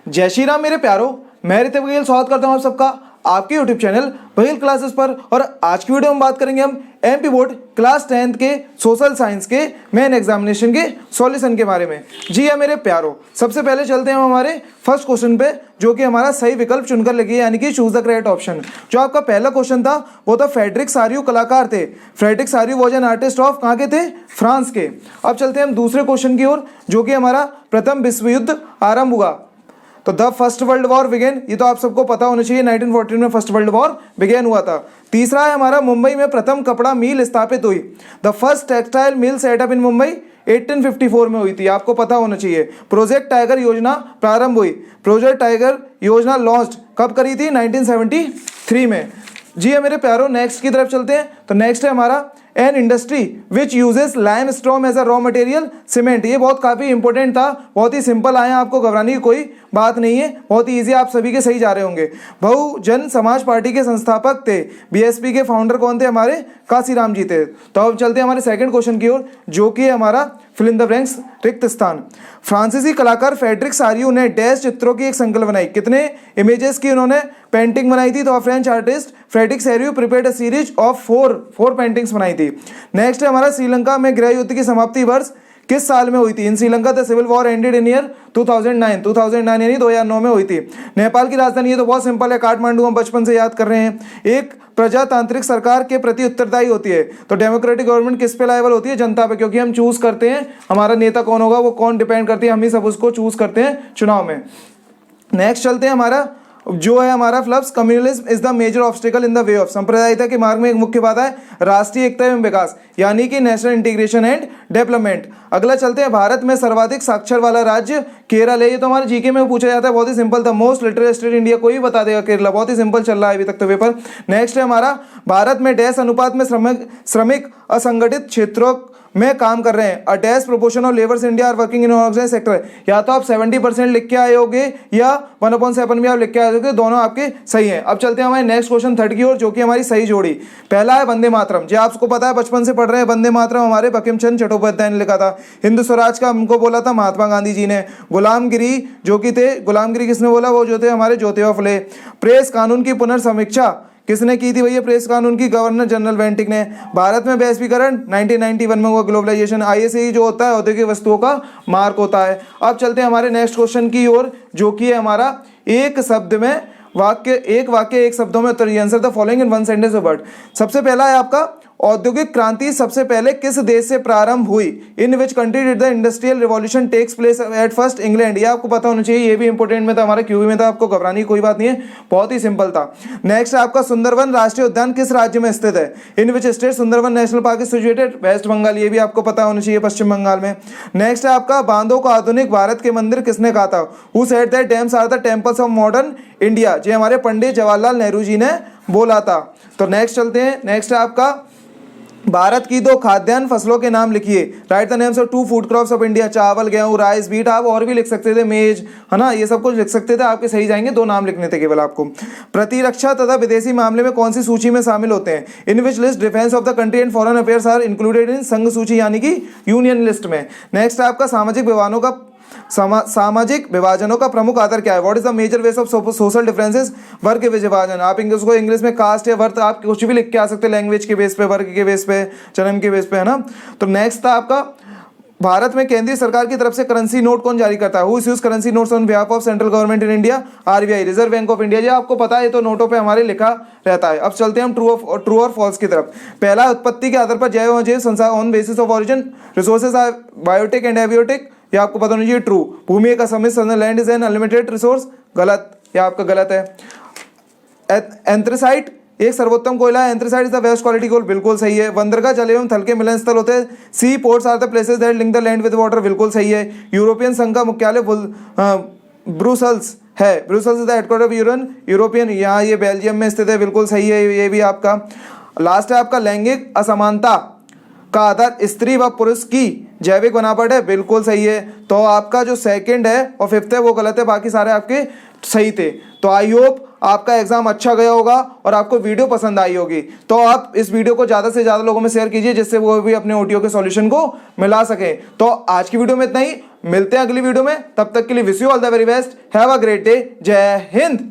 जय श्री राम मेरे प्यारो, मैं रितिक बघेल स्वागत करता हूं आप सबका आपके यूट्यूब चैनल बघेल क्लासेस पर। और आज की वीडियो में बात करेंगे हम एमपी बोर्ड क्लास 10th के सोशल साइंस के मेन एग्जामिनेशन के सॉल्यूशन के बारे में। जी हाँ मेरे प्यारो, सबसे पहले चलते हैं हम हमारे फर्स्ट क्वेश्चन पे, जो कि हमारा सही विकल्प चुनकर लिखिए, यानी कि चूज द करेक्ट ऑप्शन। जो आपका पहला क्वेश्चन था वो था फ्रेडरिक सारियू कलाकार थे। Frederic Sorrieu was an artist of कहाँ के थे? फ्रांस के। अब चलते हैं हम दूसरे क्वेश्चन की ओर, जो कि हमारा प्रथम विश्व युद्ध आरंभ हुआ। तो the first world war began, ये तो आप सबको पता होना चाहिए, 1914 में फर्स्ट वर्ल्ड वॉर बिगेन हुआ था। तीसरा है हमारा मुंबई में प्रथम कपड़ा मिल स्थापित हुई। The first textile mill set up in Mumbai 1854 में हुई थी, आपको पता होना चाहिए। प्रोजेक्ट टाइगर योजना प्रारंभ हुई। प्रोजेक्ट टाइगर योजना लॉन्च कब करी थी? 1973 में। जी है मेरे प्यारो, नेक्स्ट की तरफ चलते हैं। तो नेक्स्ट है हमारा an industry which uses limestone as a raw material cement. ये बहुत काफ़ी इंपॉर्टेंट था, बहुत ही सिंपल आया, आपको घबराने की कोई बात नहीं है, बहुत ही ईजी, आप सभी के सही जा रहे होंगे। बहुजन समाज पार्टी के संस्थापक थे। बीएसपी के फाउंडर कौन थे? हमारे काशीराम जी थे। तो अब चलते हैं हमारे सेकंड क्वेश्चन की ओर, जो कि हमारा फिल इन द ब्लैंक्स रिक्त स्थान। फ्रांसीसी कलाकार फ्रेडरिक सारियू ने डैश चित्रों की एक संकलन बनाई। कितने इमेजेस की उन्होंने पेंटिंग बनाई थी? तो French artist Frederic Sorrieu prepared a series of four paintings बनाई थी। नेक्स्ट है हमारा श्रीलंका में गृह युद्ध की समाप्ति वर्ष किस साल में हुई थी? In Sri Lanka the civil war ended in year 2009 यानी 2009 में हुई थी। नेपाल की राजधानी, ये तो बहुत सिंपल है, काठमांडू, हम बचपन से याद कर रहे हैं। एक प्रजातांत्रिक सरकार के प्रति उत्तरदायी होती है। तो डेमोक्रेटिक गवर्नमेंट किस पे लायबल होती है? जनता पे, क्योंकि हम चूज करते हैं हमारा नेता कौन होगा, वो कौन डिपेंड करती है, हम ही सब उसको चूज करते हैं चुनाव में। नेक्स्ट चलते हैं हमारा जो है हमारा फ्लप्स communalism is the major obstacle in the way of. सांप्रदायिकता के मार्ग में एक मुख्य बाधा है राष्ट्रीय एकता एवं विकास, यानी कि नेशनल इंटीग्रेशन एंड डेवलपमेंट। अगला चलते हैं, भारत में सर्वाधिक साक्षर वाला राज्य केरल है। ये तो हमारे जीके में पूछा जाता है, बहुत ही सिंपल था। मोस्ट लिटरेट स्टेट इंडिया, कोई भी बता देगा केरला, बहुत ही सिंपल चल रहा है अभी तक तो पेपर। नेक्स्ट है हमारा भारत में डैश अनुपात में श्रमिक असंगठित क्षेत्रों में काम कर रहे हैं। A dash proportion of labours India are working in organised sector. या तो आप 70% लिख के आए होगे या 1/7 भी आप लिख के आए होगे, दोनों आपके सही हैं। अब चलते हैं हमारे नेक्स्ट क्वेश्चन थर्ड की ओर, जो कि हमारी सही जोड़ी। पहला है वंदे मातरम, जो आपको पता है, बचपन से पढ़ रहे हैं। वंदे मातरम हमारे बंकिम चंद्र चट्टोपाध्याय ने लिखा था। हिंदू स्वराज का हमको बोला था महात्मा गांधी जी ने। गुलामगिरी जो कि थे, गुलामगिरी किसने बोला? वो जो थे हमारे ज्योतिबा फुले। प्रेस कानून की पुनर्समीक्षा किसने की थी भैया? प्रेस कानून की गवर्नर जनरल बेंटिक ने। भारत में वैश्वीकरण 1991 में हुआ। ग्लोबलाइजेशन आईएसए जो होता है औद्योगिक वस्तुओं का मार्क होता है। अब चलते हैं हमारे नेक्स्ट क्वेश्चन की ओर, जो कि है हमारा एक शब्द में एक वाक्य एक शब्दों में उत्तर। Answer the following in one sentence word. सबसे पहला है आपका औद्योगिक क्रांति सबसे पहले किस देश से प्रारंभ हुई? In which country did the industrial revolution takes place at first? England. ये आपको पता होना चाहिए, ये भी इंपॉर्टेंट में था, हमारा क्यूबी में था, आपको घबराने की कोई बात नहीं है, बहुत ही सिंपल था। नेक्स्ट है आपका सुंदरवन राष्ट्रीय उद्यान किस राज्य में स्थित है? In which state Sundarban national park is situated? West Bengal. ये भी आपको पता होना चाहिए, पश्चिम बंगाल में। नेक्स्ट है आपका बांधों को आधुनिक भारत के मंदिर किसने कहा था? Who said that dams are the temples of modern India? जो हमारे पंडित जवाहरलाल नेहरू जी ने बोला था। तो नेक्स्ट चलते हैं, नेक्स्ट है आपका भारत की दो खाद्यान्न फसलों के नाम लिखिए। Right the names of 2 food crops of India. चावल, गेहूं, राइस, व्हीट। आप और भी लिख सकते थे, मेज, है ना, ये सब कुछ लिख सकते थे, आपके सही जाएंगे, 2 नाम लिखने थे केवल आपको। प्रतिरक्षा तथा विदेशी मामले में कौन सी सूची में शामिल होते हैं? In which list defence of the country and foreign affairs are included in संघ सूची, यानी कि यूनियन लिस्ट में। नेक्स्ट है आपका सामाजिक विभाजनों का प्रमुख आधार क्या है? व्हाट इज द मेजर वेस ऑफ सोशल डिफरेंसेस? वर्ग विभाजन। आप उसको इंग्लिश में कास्ट या वर्थ आप कुछ भी लिख के आ सकते हैं, लैंग्वेज के बेस पे, वर्ग के बेस पे, जन्म के बेस पे, है ना। तो नेक्स्ट था आपका भारत में केंद्रीय सरकार की तरफ से करेंसी नोट कौन जारी करता है? Who issues currency notes on behalf of central government in India? RBI, reserve bank of India. ये आपको पता है, तो नोटों पे हमारे लिखा रहता है। अब चलते हैं हम ट्रू और फॉल्स की तरफ। पहला, उत्पत्ति के आधार पर जैव अजैव संसाधन on basis of origin resources are biotic and abiotic. ये आपको पता होना चाहिए, ट्रू। भूमि एक असमित land is an unlimited resource, गलत, ये आपका गलत है। एंथ्रेसाइट एक सर्वोत्तम कोयला है। Anthracite is the best quality coal, बिल्कुल सही है। बंदरगाह जल एवं थल के मिलन स्थल होते हैं। Sea ports are the places that link the land with water, बिल्कुल सही है। यूरोपियन संघ का मुख्यालय ब्रुसेल्स है। Brussels is the headquarter of European, यहाँ ये बेल्जियम में स्थित है, बिल्कुल सही है, ये भी आपका। लास्ट है आपका लैंगिक असमानता का आधार स्त्री व पुरुष की जैविक बनावट है, बिल्कुल सही है। तो आपका जो सेकंड है और फिफ्थ है वो गलत है, बाकी सारे आपके सही थे। तो आई होप आपका एग्जाम अच्छा गया होगा और आपको वीडियो पसंद आई होगी। तो आप इस वीडियो को ज़्यादा से ज़्यादा लोगों में शेयर कीजिए जिससे वो भी अपने ओटीओ के सॉल्यूशन को मिला सके। तो आज की वीडियो में इतना ही, मिलते हैं अगली वीडियो में, तब तक के लिए wish you all the very best, have a great day, जय हिंद।